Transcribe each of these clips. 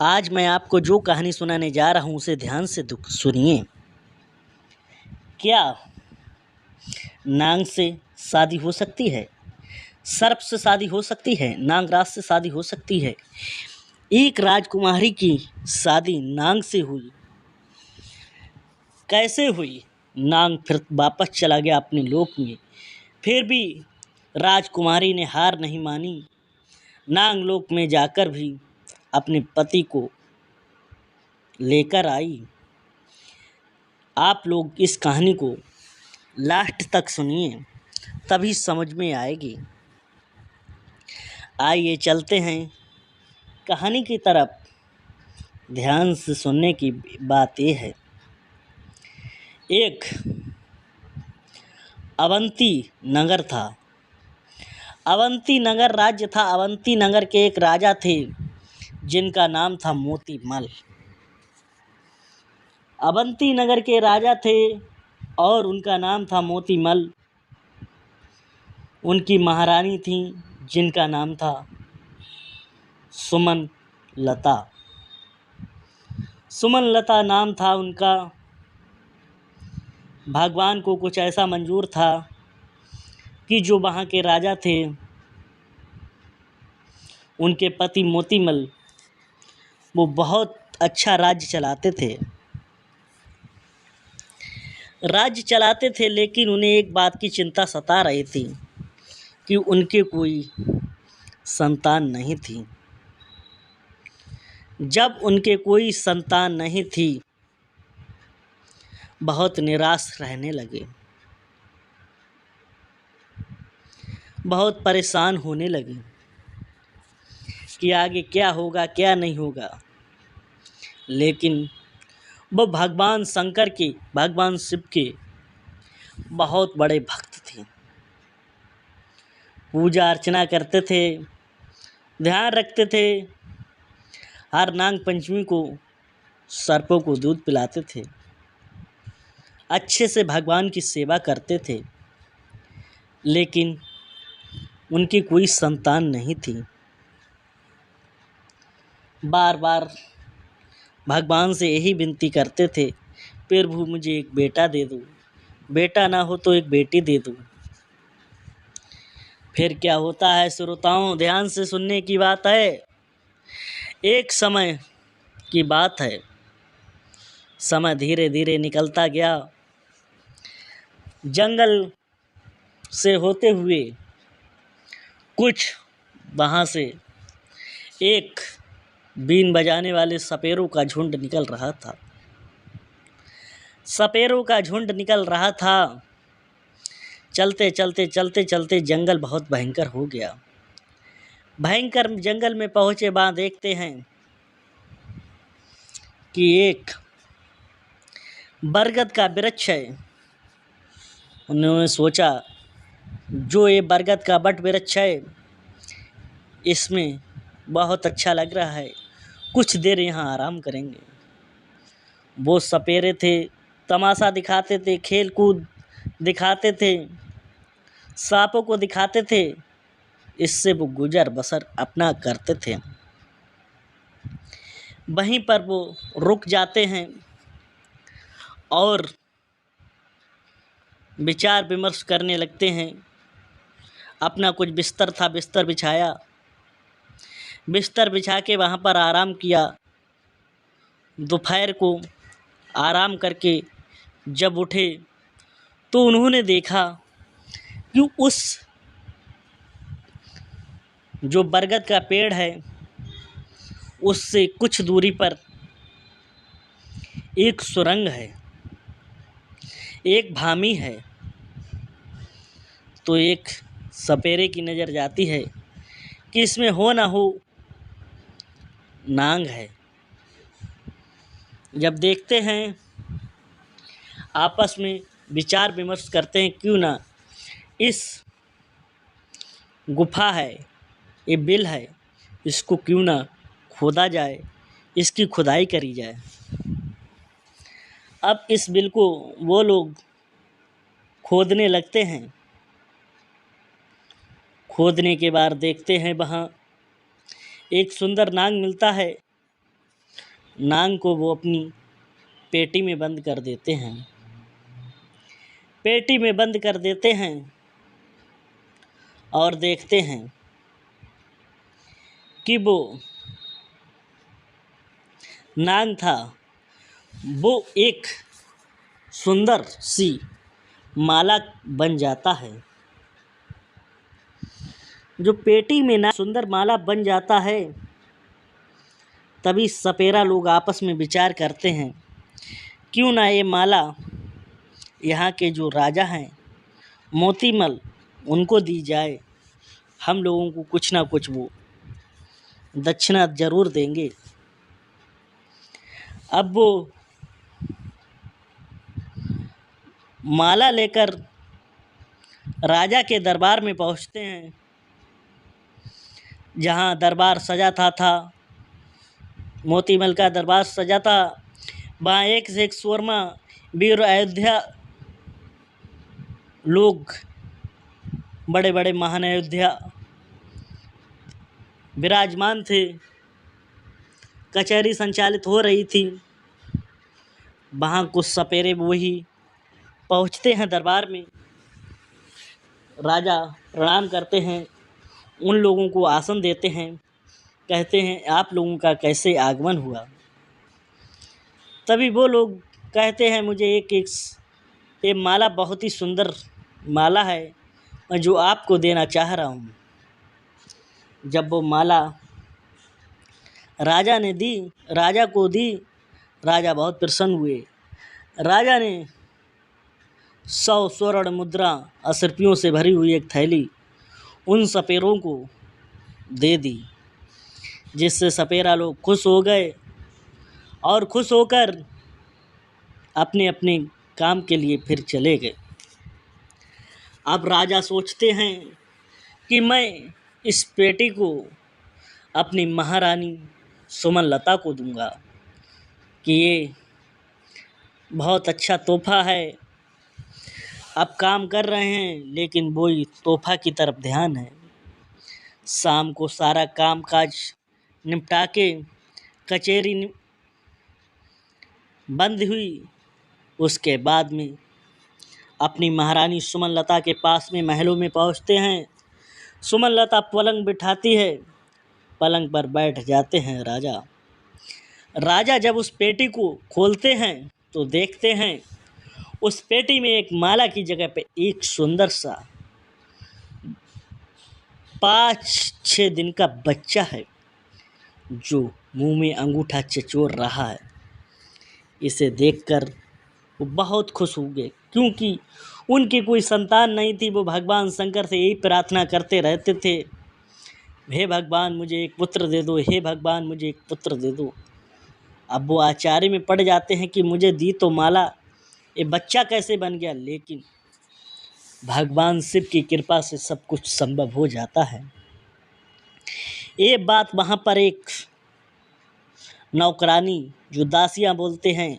आज मैं आपको जो कहानी सुनाने जा रहा हूँ उसे ध्यान से सुनिए। क्या नांग से शादी हो सकती है? सर्प से शादी हो सकती है? नागराज से शादी हो सकती है? एक राजकुमारी की शादी नांग से हुई। कैसे हुई? नांग फिर वापस चला गया अपने लोक में। फिर भी राजकुमारी ने हार नहीं मानी। नांग लोक में जाकर भी अपने पति को लेकर आई। आप लोग इस कहानी को लास्ट तक सुनिए, तभी समझ में आएगी। आइए चलते हैं कहानी की तरफ। ध्यान से सुनने की बात यह है, एक अवंती नगर था। अवंती नगर राज्य था। अवंती नगर के एक राजा थे जिनका नाम था मोतीमल। अवंती नगर के राजा थे और उनका नाम था मोतीमल। उनकी महारानी थी जिनका नाम था सुमन लता। सुमन लता नाम था उनका। भगवान को कुछ ऐसा मंजूर था कि जो वहाँ के राजा थे, उनके पति मोतीमल, वो बहुत अच्छा राज्य चलाते थे। लेकिन उन्हें एक बात की चिंता सता रही थी कि उनके कोई संतान नहीं थी। जब उनके कोई संतान नहीं थी, बहुत निराश रहने लगे, बहुत परेशान होने लगे कि आगे क्या होगा क्या नहीं होगा। लेकिन वो भगवान शंकर के, भगवान शिव के बहुत बड़े भक्त थे। पूजा अर्चना करते थे, ध्यान रखते थे। हर नाग पंचमी को सर्पों को दूध पिलाते थे, अच्छे से भगवान की सेवा करते थे। लेकिन उनकी कोई संतान नहीं थी। बार बार भगवान से यही विनती करते थे, प्रभु मुझे एक बेटा दे दो, बेटा ना हो तो एक बेटी दे दो। फिर क्या होता है श्रोताओं, ध्यान से सुनने की बात है। एक समय की बात है, समय धीरे धीरे निकलता गया। जंगल से होते हुए कुछ वहाँ से एक बीन बजाने वाले सपेरों का झुंड निकल रहा था। सपेरों का झुंड निकल रहा था। चलते चलते चलते चलते जंगल बहुत भयंकर हो गया। भयंकर जंगल में पहुँचे बाद देखते हैं कि एक बरगद का वृक्ष है। उन्होंने सोचा, जो ये बरगद का बट वृक्ष है, इसमें बहुत अच्छा लग रहा है, कुछ देर यहाँ आराम करेंगे। वो सपेरे थे, तमाशा दिखाते थे, खेल कूद दिखाते थे, सांपों को दिखाते थे। इससे वो गुजर बसर अपना करते थे। वहीं पर वो रुक जाते हैं और विचार विमर्श करने लगते हैं। अपना कुछ बिस्तर था, बिस्तर बिछाया, बिस्तर बिछा के वहाँ पर आराम किया। दोपहर को आराम करके जब उठे तो उन्होंने देखा कि उस जो बरगद का पेड़ है, उससे कुछ दूरी पर एक सुरंग है, एक भामी है। तो एक सपेरे की नज़र जाती है कि इसमें हो ना हो नांग है। जब देखते हैं, आपस में विचार विमर्श करते हैं, क्यों ना इस गुफा है, ये बिल है, इसको क्यों ना खोदा जाए, इसकी खुदाई करी जाए। अब इस बिल को वो लोग खोदने लगते हैं। खोदने के बाद देखते हैं वहाँ एक सुंदर नाग मिलता है। नाग को वो अपनी पेटी में बंद कर देते हैं। पेटी में बंद कर देते हैं और देखते हैं कि वो नाग था, वो एक सुंदर सी माला बन जाता है। जो पेटी में ना सुंदर माला बन जाता है, तभी सपेरा लोग आपस में विचार करते हैं, क्यों ना ये माला यहाँ के जो राजा हैं मोतीमल, उनको दी जाए। हम लोगों को कुछ ना कुछ वो दक्षिणा जरूर देंगे। अब वो माला लेकर राजा के दरबार में पहुंचते हैं, जहां दरबार सजा था। मोतीमल का दरबार सजा था। वहाँ एक से एक सुरमा वीर अयोध्या लोग, बड़े बड़े महान अयोध्या विराजमान थे। कचहरी संचालित हो रही थी। वहाँ कुछ सपेरे वही पहुँचते हैं दरबार में। राजा प्रणाम करते हैं, उन लोगों को आसन देते हैं, कहते हैं आप लोगों का कैसे आगमन हुआ। तभी वो लोग कहते हैं मुझे ये माला बहुत ही सुंदर माला है, जो आपको देना चाह रहा हूँ। जब वो माला राजा को दी, राजा बहुत प्रसन्न हुए। राजा ने 100 स्वर्ण मुद्रा 80 रुपयों से भरी हुई एक थैली उन सपेरों को दे दी, जिससे सपेरा लोग खुश हो गए और खुश होकर अपने अपने काम के लिए फिर चले गए। अब राजा सोचते हैं कि मैं इस पेटी को अपनी महारानी सुमनलता को दूंगा, कि ये बहुत अच्छा तोहफा है। अब काम कर रहे हैं, लेकिन वही तोहफा की तरफ ध्यान है। शाम को सारा काम काज निपटा के कचहरी बंद हुई। उसके बाद में अपनी महारानी सुमनलता के पास में महलों में पहुंचते हैं। सुमनलता पलंग बिठाती है, पलंग पर बैठ जाते हैं राजा। राजा जब उस पेटी को खोलते हैं तो देखते हैं उस पेटी में एक माला की जगह पे एक सुंदर सा 5-6 दिन का बच्चा है, जो मुंह में अंगूठा चचोर रहा है। इसे देखकर वो बहुत खुश हो गए, क्योंकि उनकी कोई संतान नहीं थी। वो भगवान शंकर से यही प्रार्थना करते रहते थे, हे भगवान मुझे एक पुत्र दे दो, हे भगवान मुझे एक पुत्र दे दो। अब वो आश्चर्य में पड़ जाते हैं कि मुझे दी तो माला, ये बच्चा कैसे बन गया। लेकिन भगवान शिव की कृपा से सब कुछ संभव हो जाता है। ये बात वहाँ पर एक नौकरानी, जो दासियाँ बोलते हैं,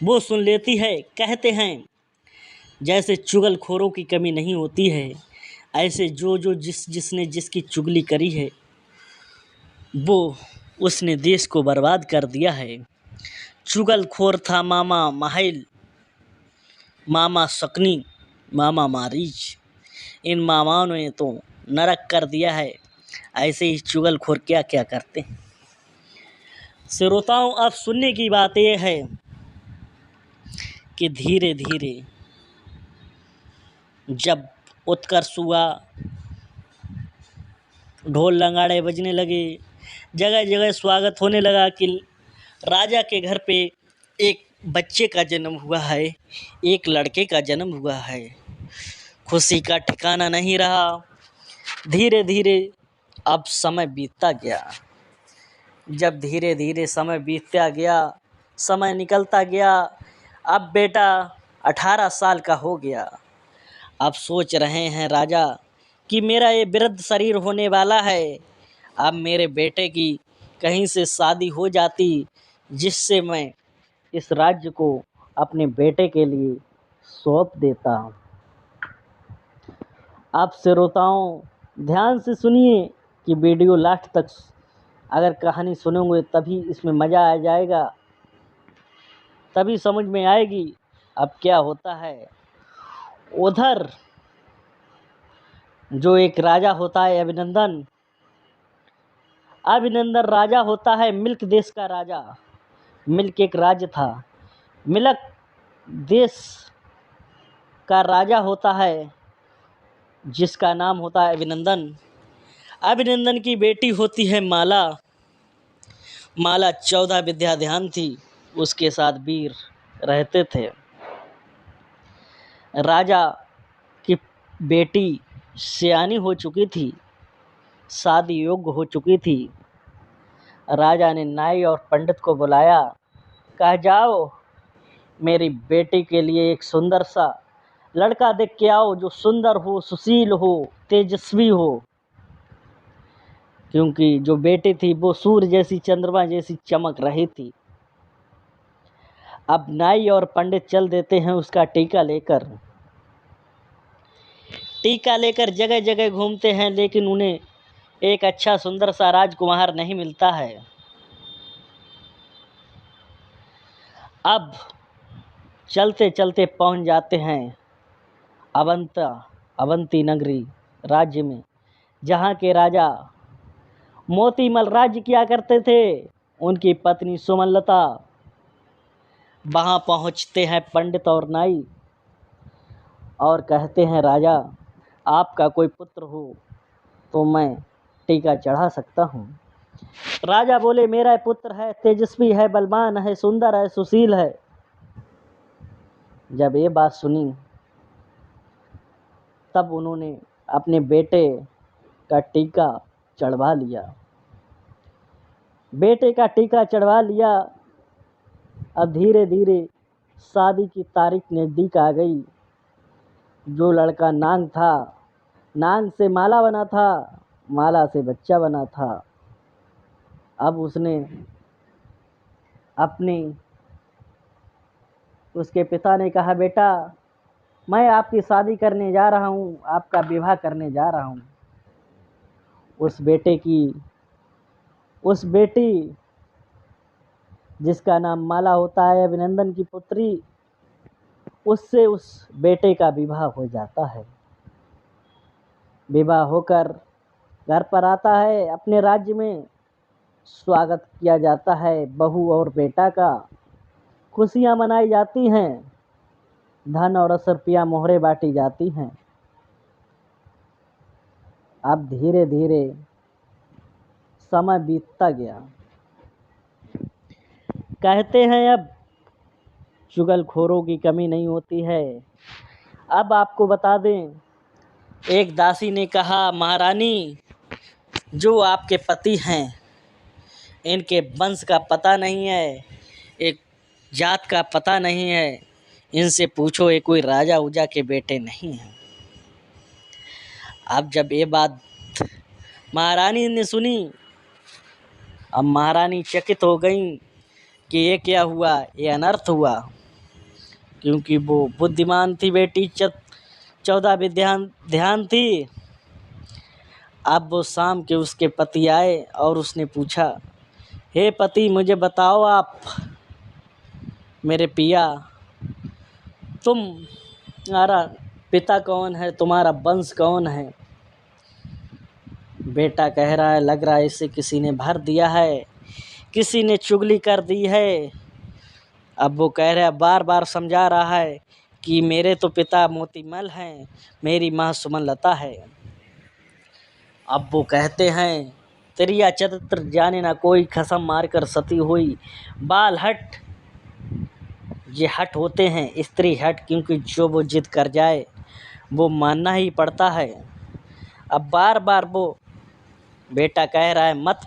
वो सुन लेती है। कहते हैं जैसे चुगलखोरों की कमी नहीं होती है, ऐसे जिसने जिसकी चुगली करी है, वो उसने देश को बर्बाद कर दिया है। चुगलखोर था मामा माहिल, मामा शकनी, मामा मारीच। इन मामाओं ने तो नरक कर दिया है। ऐसे ही चुगलखोर क्या क्या करते हैं। श्रोताओं, अब सुनने की बात यह है कि धीरे धीरे जब उत्कर्ष हुआ, ढोल नगाड़े बजने लगे, जगह जगह स्वागत होने लगा कि राजा के घर पे एक बच्चे का जन्म हुआ है, एक लड़के का जन्म हुआ है। खुशी का ठिकाना नहीं रहा। धीरे धीरे अब समय बीतता गया। जब धीरे धीरे समय बीतता गया, समय निकलता गया, अब बेटा 18 साल का हो गया। अब सोच रहे हैं राजा कि मेरा ये वृद्ध शरीर होने वाला है, अब मेरे बेटे की कहीं से शादी हो जाती, जिससे मैं इस राज्य को अपने बेटे के लिए सौंप देता। आप श्रोताओं ध्यान से सुनिए कि वीडियो लास्ट तक अगर कहानी सुनोगे तभी इसमें मज़ा आ जाएगा, तभी समझ में आएगी। अब क्या होता है, उधर जो एक राजा होता है अभिनंदन राजा होता है, मिल्क देश का राजा। मिल्क एक राज्य था। मिल्क देश का राजा होता है जिसका नाम होता है अभिनंदन। अभिनंदन की बेटी होती है माला। माला 14 विद्याधान थी, उसके साथ वीर रहते थे। राजा की बेटी सयानी हो चुकी थी, शादी योग्य हो चुकी थी। राजा ने नाई और पंडित को बुलाया, कहा जाओ मेरी बेटी के लिए एक सुंदर सा लड़का देख के आओ, जो सुंदर हो, सुशील हो, तेजस्वी हो। क्योंकि जो बेटी थी वो सूर्य जैसी, चंद्रमा जैसी चमक रही थी। अब नाई और पंडित चल देते हैं उसका टीका लेकर जगह जगह घूमते हैं, लेकिन उन्हें एक अच्छा सुंदर सा राजकुमार नहीं मिलता है। अब चलते चलते पहुंच जाते हैं अवंती नगरी राज्य में, जहाँ के राजा मोतीमल राज्य किया करते थे। उनकी पत्नी सुमनलता। वहाँ पहुँचते हैं पंडित और नाई और कहते हैं, राजा आपका कोई पुत्र हो तो मैं टीका चढ़ा सकता हूँ। राजा बोले, मेरा पुत्र है, तेजस्वी है, बलवान है, सुंदर है, सुशील है। जब ये बात सुनी तब उन्होंने अपने बेटे का टीका चढ़वा लिया। बेटे का टीका चढ़वा लिया। अब धीरे धीरे शादी की तारीख नज़दीक आ गई। जो लड़का नांग था, नांग से माला बना था, माला से बच्चा बना था। अब उसके पिता ने कहा, बेटा मैं आपकी शादी करने जा रहा हूँ, आपका विवाह करने जा रहा हूँ। उस बेटी जिसका नाम माला होता है, अभिनंदन की पुत्री, उससे उस बेटे का विवाह हो जाता है। विवाह होकर घर पर आता है, अपने राज्य में स्वागत किया जाता है बहू और बेटा का। खुशियाँ मनाई जाती हैं, धन और 10 रुपया मोहरे बांटी जाती हैं। अब धीरे धीरे समय बीतता गया। कहते हैं अब चुगलखोरों की कमी नहीं होती है। अब आपको बता दें, एक दासी ने कहा, महारानी जो आपके पति हैं, इनके वंश का पता नहीं है, एक जात का पता नहीं है, इनसे पूछो ये कोई राजा उजा के बेटे नहीं हैं। अब जब ये बात महारानी ने सुनी, अब महारानी चकित हो गई कि ये क्या हुआ, ये अनर्थ हुआ। क्योंकि वो बुद्धिमान थी बेटी, 14 विद्याधान थी। अब वो शाम के उसके पति आए और उसने पूछा, हे पति मुझे बताओ, आप मेरे पिया, तुम्हारा पिता कौन है, तुम्हारा वंश कौन है। बेटा कह रहा है, लग रहा है इसे किसी ने भर दिया है, किसी ने चुगली कर दी है। अब वो कह रहा है, बार बार समझा रहा है कि मेरे तो पिता मोतीमल हैं, मेरी माँ सुमनलता है। अब वो कहते हैं, त्रिया चरित्र जाने ना कोई, कसम मार कर सती हुई। बाल हट, ये हट होते हैं स्त्री हट, क्योंकि जो वो जिद कर जाए वो मानना ही पड़ता है। अब बार बार वो बेटा कह रहा है, मत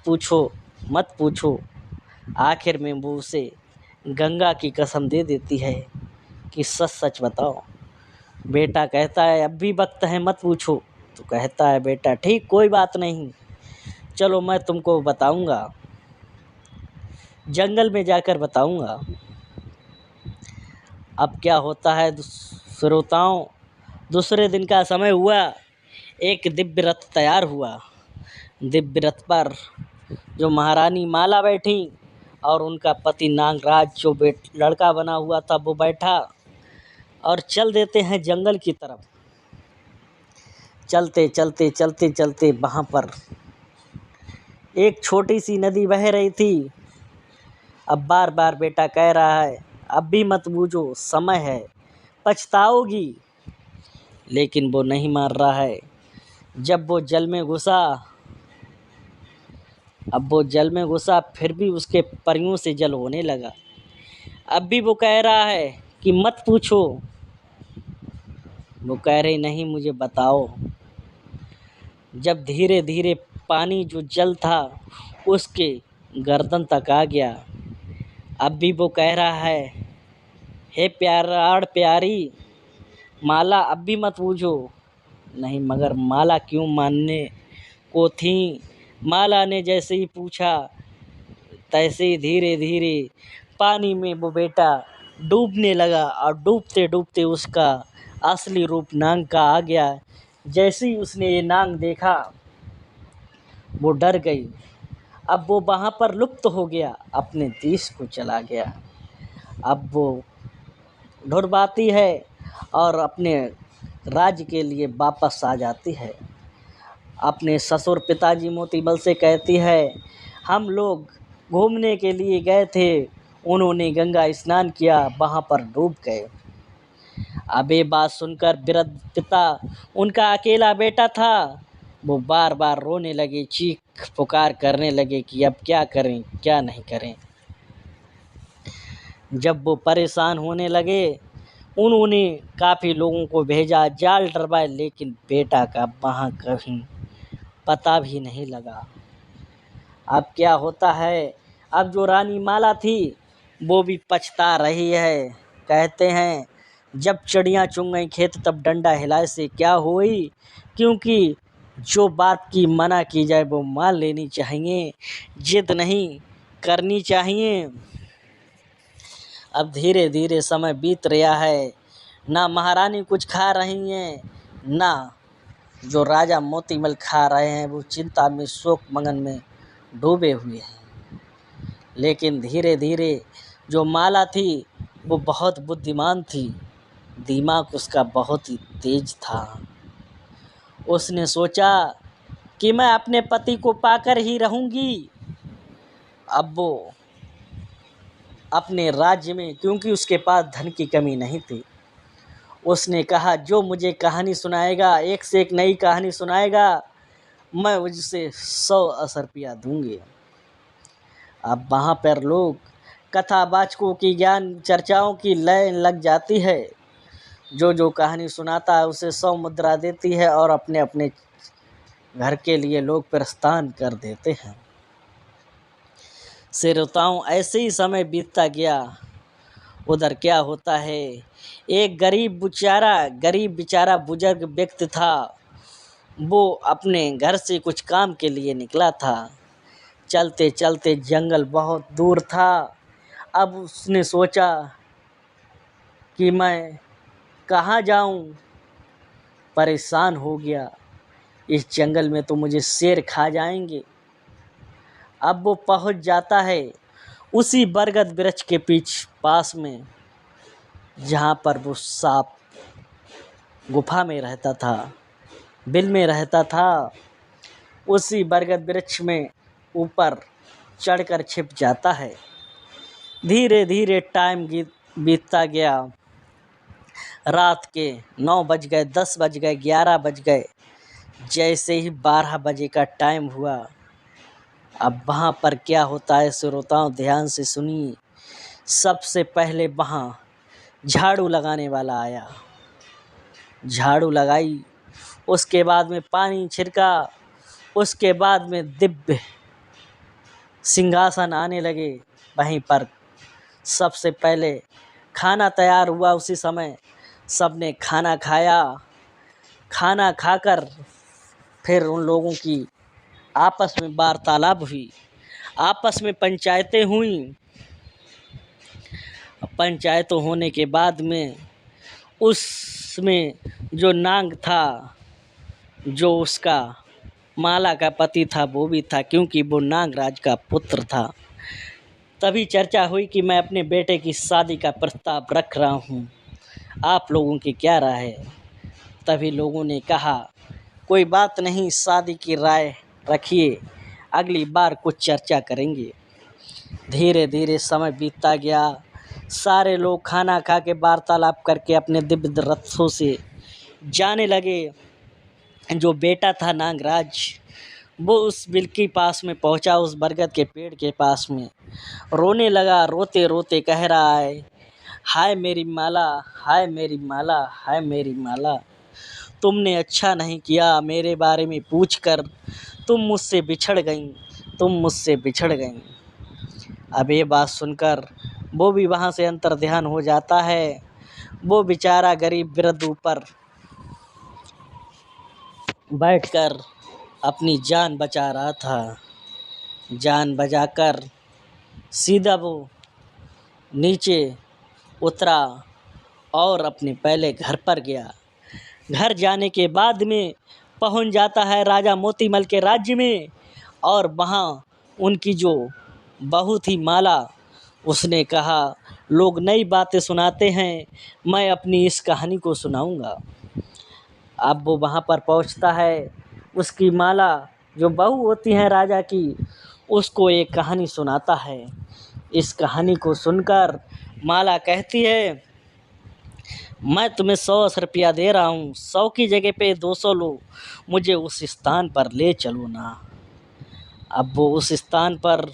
पूछो। आखिर में वो उसे गंगा की कसम दे देती है कि सच सच बताओ। बेटा कहता है, अब भी वक्त है, मत पूछो। तो कहता है, बेटा ठीक, कोई बात नहीं, चलो मैं तुमको बताऊंगा, जंगल में जाकर बताऊंगा। अब क्या होता है श्रोताओं, दूसरे दिन का समय हुआ, एक दिव्य रथ तैयार हुआ। दिव्य रथ पर जो महारानी माला बैठी और उनका पति नागराज जो लड़का बना हुआ था वो बैठा, और चल देते हैं जंगल की तरफ। चलते चलते चलते चलते वहाँ पर एक छोटी सी नदी बह रही थी। अब बार बार बेटा कह रहा है, अब भी मत बूझो, समय है, पछताओगी, लेकिन वो नहीं मान रहा है। जब वो जल में घुसा, फिर भी उसके परियों से जल होने लगा। अब भी वो कह रहा है कि मत पूछो। वो कह रही, नहीं, मुझे बताओ। जब धीरे धीरे पानी जो जल था उसके गर्दन तक आ गया। अब भी वो कह रहा है, हे प्यारी माला, अब भी मत पूछो। नहीं, मगर माला क्यों मानने को थी। माला ने जैसे ही पूछा तैसे ही धीरे धीरे पानी में वो बेटा डूबने लगा, और डूबते डूबते उसका असली रूप नाग का आ गया। जैसे ही उसने ये नाग देखा वो डर गई। अब वो वहाँ पर लुप्त हो गया, अपने देश को चला गया। अब वो ढुरबाती है और अपने राज्य के लिए वापस आ जाती है। अपने ससुर पिताजी मोतीबल से कहती है, हम लोग घूमने के लिए गए थे, उन्होंने गंगा स्नान किया, वहाँ पर डूब गए। अब ये बात सुनकर वृद्ध पिता, उनका अकेला बेटा था, वो बार बार रोने लगे, चीख पुकार करने लगे कि अब क्या करें, क्या नहीं करें। जब वो परेशान होने लगे, उन्होंने काफ़ी लोगों को भेजा, जाल डरवाए, लेकिन बेटा का वहाँ कहीं पता भी नहीं लगा। अब क्या होता है, अब जो रानी माला थी वो भी पछता रही है। कहते हैं, जब चिड़ियाँ चुन गई खेत तब डंडा हिलाए से क्या हुई। क्योंकि जो बात की मना की जाए वो मान लेनी चाहिए, जिद नहीं करनी चाहिए। अब धीरे धीरे समय बीत रहा है, ना महारानी कुछ खा रही हैं, ना जो राजा मोतीमल खा रहे हैं। वो चिंता में, शोक मगन में डूबे हुए हैं। लेकिन धीरे धीरे जो माला थी वो बहुत बुद्धिमान थी, दिमाग उसका बहुत ही तेज था। उसने सोचा कि मैं अपने पति को पाकर ही रहूँगी। अब वो अपने राज्य में, क्योंकि उसके पास धन की कमी नहीं थी, उसने कहा, जो मुझे कहानी सुनाएगा, एक से एक नई कहानी सुनाएगा, मैं उसे 100 रुपया दूँगी। अब वहाँ पर लोग कथावाचकों की ज्ञान चर्चाओं की लय लग जाती है। जो कहानी सुनाता है उसे 100 मुद्रा देती है, और अपने अपने घर के लिए लोग प्रस्थान कर देते हैं। श्रोताओं, ऐसे ही समय बीतता गया। उधर क्या होता है, एक गरीब बेचारा बुजुर्ग व्यक्ति था। वो अपने घर से कुछ काम के लिए निकला था। चलते चलते जंगल बहुत दूर था। अब उसने सोचा कि मैं कहाँ जाऊँ, परेशान हो गया, इस जंगल में तो मुझे शेर खा जाएंगे। अब वो पहुँच जाता है उसी बरगद वृक्ष के पास में, जहाँ पर वो सांप गुफा में रहता था, बिल में रहता था। उसी बरगद वृक्ष में ऊपर चढ़कर छिप जाता है। धीरे धीरे टाइम बीतता गया। रात के 9 बज गए, 10 बज गए, 11 बज गए। जैसे ही 12 बजे का टाइम हुआ, अब वहाँ पर क्या होता है, श्रोताओं ध्यान से सुनिए। सबसे पहले वहाँ झाड़ू लगाने वाला आया, झाड़ू लगाई, उसके बाद में पानी छिड़का, उसके बाद में दिव्य सिंहासन आने लगे। वहीं पर सबसे पहले खाना तैयार हुआ। उसी समय सबने खाना खाया। खाना खाकर फिर उन लोगों की आपस में वार्तालाप हुई, आपस में पंचायतें हुईं। पंचायतों होने के बाद में उसमें जो नाग था, जो उसका माला का पति था वो भी था, क्योंकि वो नागराज का पुत्र था। तभी चर्चा हुई कि मैं अपने बेटे की शादी का प्रस्ताव रख रहा हूँ, आप लोगों की क्या राय है। तभी लोगों ने कहा, कोई बात नहीं, शादी की राय रखिए, अगली बार कुछ चर्चा करेंगे। धीरे धीरे समय बीतता गया। सारे लोग खाना खा के वार्तालाप करके अपने दिव्य रथों से जाने लगे। जो बेटा था नागराज, वो उस बिल के पास में पहुंचा, उस बरगद के पेड़ के पास में रोने लगा। रोते रोते कह रहा है, हाय मेरी माला, हाय मेरी माला, हाय मेरी माला, तुमने अच्छा नहीं किया मेरे बारे में पूछकर, तुम मुझसे बिछड़ गईं, तुम मुझसे बिछड़ गईं। अब ये बात सुनकर वो भी वहाँ से अंतर्ध्यान हो जाता है। वो बेचारा गरीब वृद्ध ऊपर बैठकर अपनी जान बचा रहा था। जान बचाकर सीधा वो नीचे उतरा और अपने पहले घर पर गया। घर जाने के बाद में पहुंच जाता है राजा मोतीमल के राज्य में, और वहाँ उनकी जो बहू थी माला, उसने कहा, लोग नई बातें सुनाते हैं, मैं अपनी इस कहानी को सुनाऊंगा। अब वो वहाँ पर पहुँचता है। उसकी माला जो बहू होती है राजा की, उसको एक कहानी सुनाता है। इस कहानी को सुनकर माला कहती है, मैं तुम्हें 100 रुपया दे रहा हूँ, 100 की जगह पे 200 लो, मुझे उस स्थान पर ले चलो ना। अब वो उस स्थान पर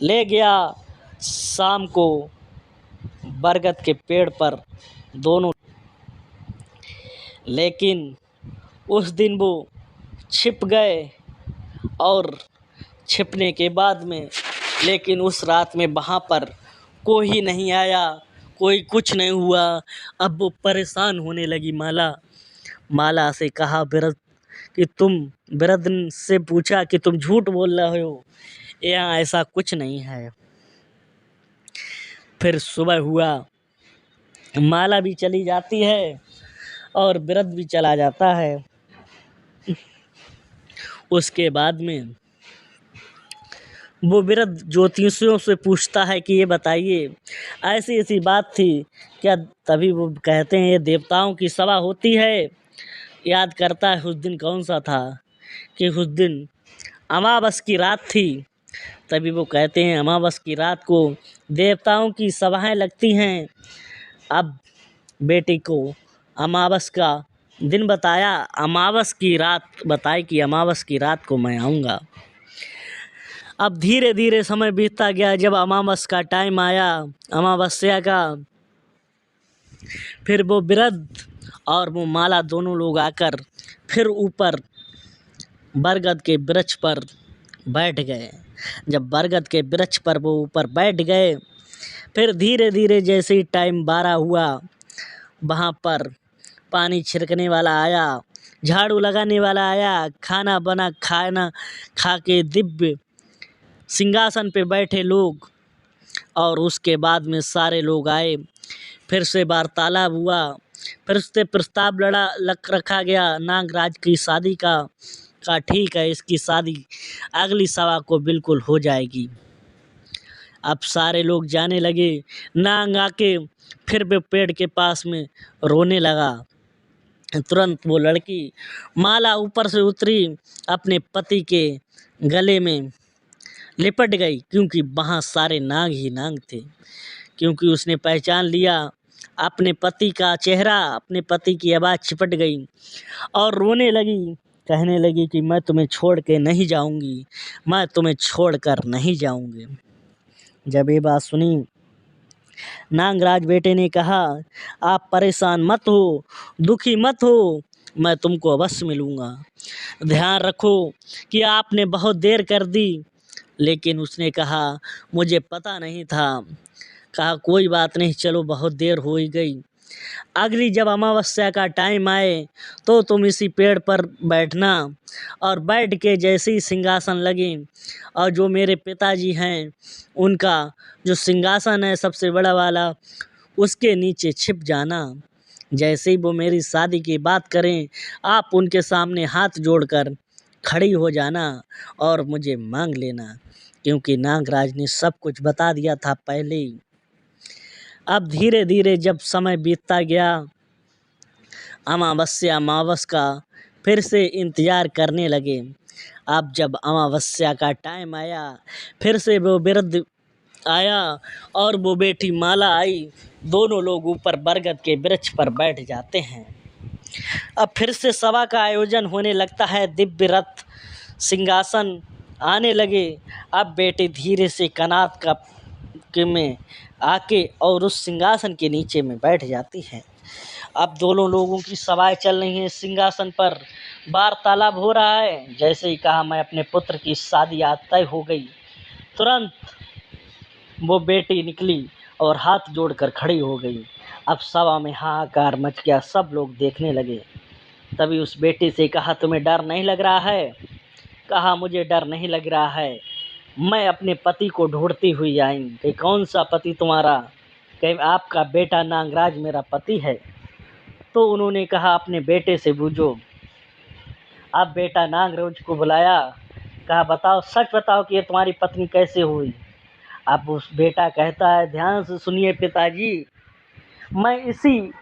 ले गया। शाम को बरगद के पेड़ पर दोनों, लेकिन उस दिन वो छिप गए, और छिपने के बाद में लेकिन उस रात में वहाँ पर कोई नहीं आया, कोई कुछ नहीं हुआ। अब वो परेशान होने लगी। माला से कहा वृद्ध कि तुम, वृद्ध से पूछा कि तुम झूठ बोल रहे हो, यहाँ ऐसा कुछ नहीं है। फिर सुबह हुआ, माला भी चली जाती है और वृद्ध भी चला जाता है। उसके बाद में वो वृद्ध ज्योतिषियों से पूछता है कि ये बताइए, ऐसी ऐसी बात थी क्या। तभी वो कहते हैं, ये देवताओं की सभा होती है। याद करता है उस दिन कौन सा था, कि उस दिन अमावस की रात थी। तभी वो कहते हैं, अमावस की रात को देवताओं की सभाएं लगती हैं। अब बेटी को अमावस का दिन बताया, अमावस की रात बताई कि अमावस की रात को मैं आऊँगा। अब धीरे धीरे समय बीतता गया। जब अमावस का टाइम आया, अमावस्या का, फिर वो वृद्ध और वो माला दोनों लोग आकर फिर ऊपर बरगद के वृक्ष पर बैठ गए। जब बरगद के वृक्ष पर वो ऊपर बैठ गए, फिर धीरे धीरे जैसे ही टाइम 12 हुआ, वहाँ पर पानी छिड़कने वाला आया, झाड़ू लगाने वाला आया, खाना खा के दिव्य सिंहासन पे बैठे लोग, और उसके बाद में सारे लोग आए। फिर से वार्तालाप हुआ, फिर से प्रस्ताव रखा गया नागराज की शादी का ठीक है, इसकी शादी अगली सभा को बिल्कुल हो जाएगी। अब सारे लोग जाने लगे। नाग आके फिर भी पेड़ के पास में रोने लगा। तुरंत वो लड़की माला ऊपर से उतरी, अपने पति के गले में लिपट गई, क्योंकि वहाँ सारे नाग ही नाग थे। क्योंकि उसने पहचान लिया अपने पति का चेहरा, अपने पति की आवाज़ चिपट गई और रोने लगी, कहने लगी कि मैं तुम्हें छोड़ के नहीं जाऊंगी, मैं तुम्हें छोड़ कर नहीं जाऊंगी। जब ये बात सुनी, नागराज बेटे ने कहा, आप परेशान मत हो, दुखी मत हो, मैं तुमको अवश्य मिलूँगा। ध्यान रखो कि आपने बहुत देर कर दी। लेकिन उसने कहा, मुझे पता नहीं था। कहा, कोई बात नहीं, चलो बहुत देर हो ही गई। अगली जब अमावस्या का टाइम आए तो तुम इसी पेड़ पर बैठना, और बैठ के जैसे ही सिंहासन लगे, और जो मेरे पिताजी हैं उनका जो सिंहासन है सबसे बड़ा वाला, उसके नीचे छिप जाना। जैसे ही वो मेरी शादी की बात करें, आप उनके सामने हाथ जोड़कर खड़ी हो जाना और मुझे मांग लेना, क्योंकि नागराज ने सब कुछ बता दिया था पहले ही। अब धीरे धीरे जब समय बीतता गया, अमावस्या अमावस का फिर से इंतजार करने लगे। अब जब अमावस्या का टाइम आया, फिर से वो वृद्ध आया और वो बेटी माला आई। दोनों लोग ऊपर बरगद के वृक्ष पर बैठ जाते हैं। अब फिर से सभा का आयोजन होने लगता है। दिव्य रथ सिंहासन आने लगे। अब बेटी धीरे से कनात का में आके और उस सिंहासन के नीचे में बैठ जाती है। अब दोनों लोगों की सभाएं चल रही हैं। सिंहासन पर वार्तालाप हो रहा है। जैसे ही कहा मैं अपने पुत्र की शादी आज तय हो गई, तुरंत वो बेटी निकली और हाथ जोड़कर खड़ी हो गई। अब सभा में हाहाकार मच गया, सब लोग देखने लगे। तभी उस बेटी से कहा, तुम्हें डर नहीं लग रहा है? कहा, मुझे डर नहीं लग रहा है, मैं अपने पति को ढूंढती हुई आई। कि कौन सा पति तुम्हारा? कि आपका बेटा नागराज मेरा पति है। तो उन्होंने कहा, अपने बेटे से पूछो। अब बेटा नागराज को बुलाया, कहा, बताओ, सच बताओ कि ये तुम्हारी पत्नी कैसे हुई? अब उस बेटा कहता है, ध्यान से सुनिए पिताजी, मैं इसी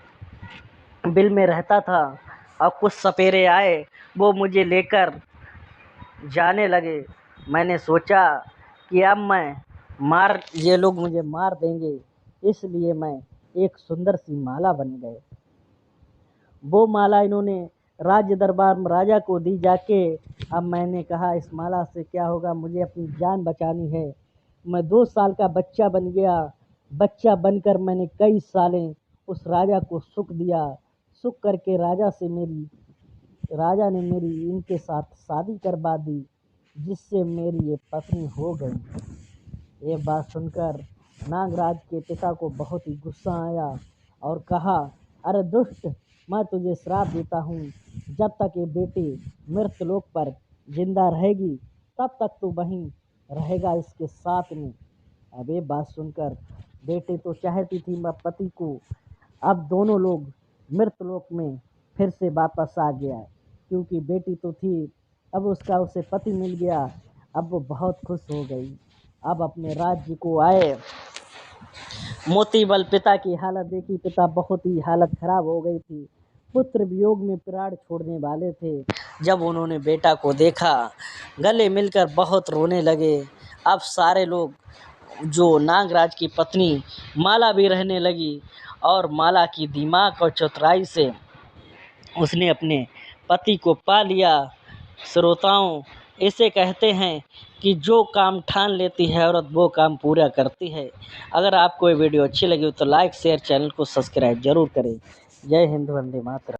बिल में रहता था और कुछ सपेरे आए, वो मुझे लेकर जाने लगे। मैंने सोचा कि अब ये लोग मुझे मार देंगे, इसलिए मैं एक सुंदर सी माला बन गए। वो माला इन्होंने राज्य दरबार में राजा को दी जाके। अब मैंने कहा, इस माला से क्या होगा, मुझे अपनी जान बचानी है। मैं 2 साल का बच्चा बन गया। बच्चा बनकर मैंने कई सालें उस राजा को सुख दिया। सुख करके राजा ने मेरी इनके साथ शादी करवा दी, जिससे मेरी ये पत्नी हो गई। ये बात सुनकर नागराज के पिता को बहुत ही गुस्सा आया और कहा, अरे दुष्ट, मैं तुझे श्राप देता हूँ, जब तक ये बेटी मृतलोक पर जिंदा रहेगी तब तक तू वहीं रहेगा इसके साथ में। अब ये बात सुनकर बेटी तो चाहती थी मैं पति को, अब दोनों लोग मृतलोक में फिर से वापस आ गया, क्योंकि बेटी तो थी, अब उसे पति मिल गया। अब वो बहुत खुश हो गई। अब अपने राज्य को आए। मोतीबल पिता की हालत देखी, पिता बहुत ही हालत खराब हो गई थी। पुत्र वियोग में प्राण छोड़ने वाले थे। जब उन्होंने बेटा को देखा, गले मिलकर बहुत रोने लगे। अब सारे लोग, जो नागराज की पत्नी माला भी रहने लगी और माला की दिमाग और चतुराई से उसने अपने पति को पा लिया। श्रोताओं, इसे कहते हैं कि जो काम ठान लेती है औरत, वो काम पूरा करती है। अगर आपको ये वीडियो अच्छी लगी हो तो लाइक शेयर, चैनल को सब्सक्राइब जरूर करें। जय हिंद, वंदे मातरम।